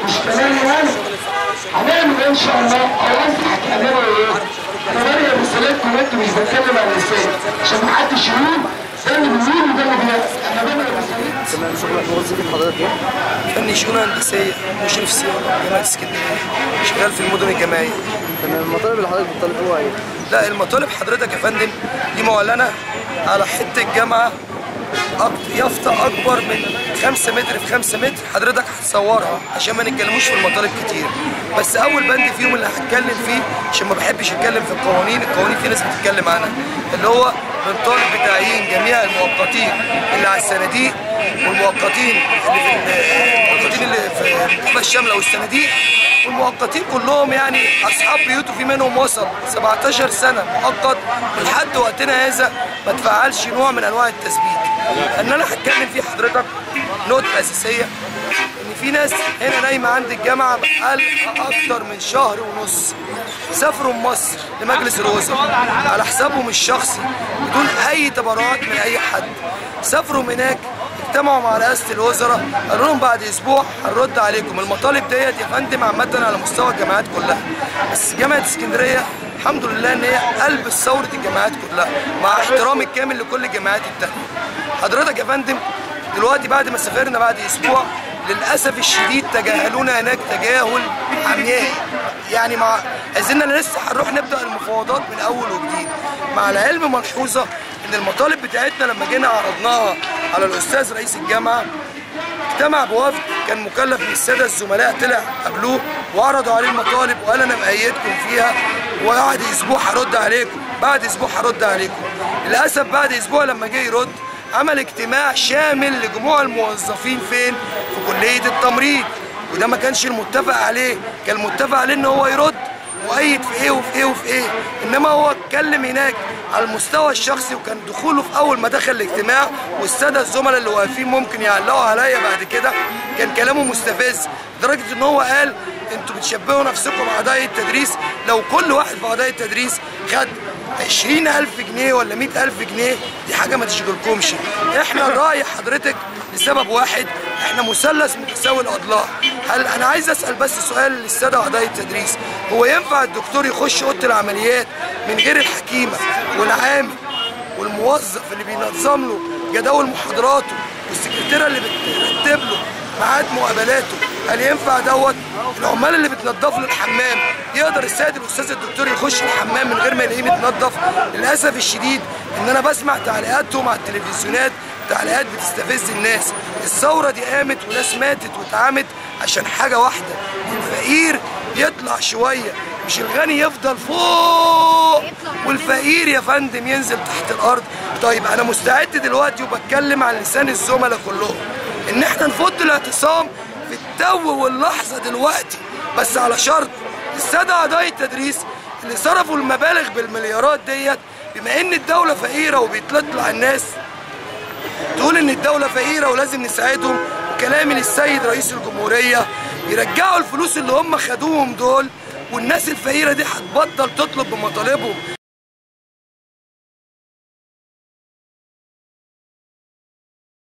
مش كمان يعني هنعمل ان شاء الله او انت هتعملوا ايه؟ انا برجع رسالتكم وانتوا مش بتكلم عن اللسان عشان محدش يقول ده اللي بيقول وده اللي بيحصل. انا برجع رسالتكم. تمام. شغلك وظيفة حضرتك ايه؟ فني شؤون هندسيه، مشرف صيانه جامعه اسكندريه، شغال في المدن الجامعيه. تمام. المطالب اللي حضرتك بتطالبوها ايه؟ لا، المطالب حضرتك يا فندم دي معلنه على حته الجامعه، يافطه اكبر من 5 متر في 5 متر، حضرتك هتصورها عشان ما نتكلموش في المطالب كتير. بس اول بند فيهم اللي هتكلم فيه عشان ما بحبش اتكلم في القوانين في ناس بتتكلم عنها، اللي هو بنطالب بتعيين جميع المؤقتين اللي على الصناديق والمؤقتين اللي في النخبه الشامله والصناديق، والمؤقتين كلهم يعني اصحاب بيوت وفي منهم وصل 17 سنه مؤقت، ولحد وقتنا هذا ما تفعلش نوع من انواع التثبيت. ان انا هتكلم فيه حضرتك نقطه اساسيه، ان في ناس هنا نايمه عند الجامعه بقالها اكتر من شهر ونص، سافروا مصر لمجلس الوزراء على حسابهم الشخصي بدون اي تبرعات من اي حد. سافروا هناك اجتمعوا مع رئاسه الوزراء، قالوا لهم بعد اسبوع هنرد عليكم. المطالب ديت يا فندم عامه على مستوى الجامعات كلها، بس جامعه اسكندريه الحمد لله ان هي قلب ثوره الجامعات كلها، مع احترامي الكامل لكل الجامعات التانيه. حضرتك يا فندم دلوقتي بعد ما سافرنا بعد اسبوع، للاسف الشديد تجاهلونا هناك تجاهل عمياء، يعني مع عايزيننا لسه هنروح نبدا المفاوضات من اول وجديد. مع العلم ملحوظه ان المطالب بتاعتنا لما جينا عرضناها على الاستاذ رئيس الجامعه، اجتمع بوفد كان مكلف من الساده الزملاء، طلع قابلوه وعرضوا عليه المطالب وقال انا مأيدكم فيها، وبعد اسبوع هرد عليكم، بعد اسبوع هرد عليكم. للاسف بعد اسبوع لما جه يرد عمل اجتماع شامل لجموع الموظفين فين؟ في كليه التمريض، وده ما كانش المتفق عليه، كان المتفق عليه ان هو يرد مؤيد في ايه وفي ايه وفي ايه، انما هو اتكلم هناك على المستوى الشخصي، وكان دخوله في اول ما دخل الاجتماع والساده الزملاء اللي واقفين ممكن يعلقوا عليا بعد كده، كان كلامه مستفز لدرجه ان هو قال انتوا بتشبهوا نفسكم باعضاء التدريس، لو كل واحد في اعضاء التدريس خد 20,000 جنيه ولا 100,000 جنيه دي حاجه ما تشغلكمش. احنا الراي حضرتك لسبب واحد، احنا مثلث متساوي الاضلاع. هل انا عايز اسال بس سؤال للساده اعضاء التدريس، هو ينفع الدكتور يخش اوضه العمليات من غير الحكيمه والعامل والموظف اللي بينظم له جداول محاضراته والسكرتيره اللي بترتب له ميعاد مقابلاته؟ هل ينفع دوت؟ العمال اللي بتنظف له الحمام يقدر السيد الاستاذ الدكتور يخش الحمام من غير ما يلاقيه متنظف؟ للاسف الشديد ان انا بسمع تعليقاتهم على التلفزيونات، تعليقات بتستفز الناس. الثوره دي قامت وناس ماتت واتعمت عشان حاجه واحده، الفقير يطلع شويه، مش الغني يفضل فوق والفقير يا فندم ينزل تحت الارض. طيب انا مستعد دلوقتي وبتكلم عن لسان الزملاء كلهم ان احنا نفض الاعتصام في التو واللحظه دلوقتي، بس على شرط الساده اعضاء التدريس اللي صرفوا المبالغ بالمليارات ديت، بما ان الدوله فقيره وبيطلع الناس تقول ان الدوله فقيره ولازم نساعدهم، كلامي للسيد رئيس الجمهوريه يرجعوا الفلوس اللي هم خدوهم دول، والناس الفقيره دي هتبطل تطلب بمطالبهم.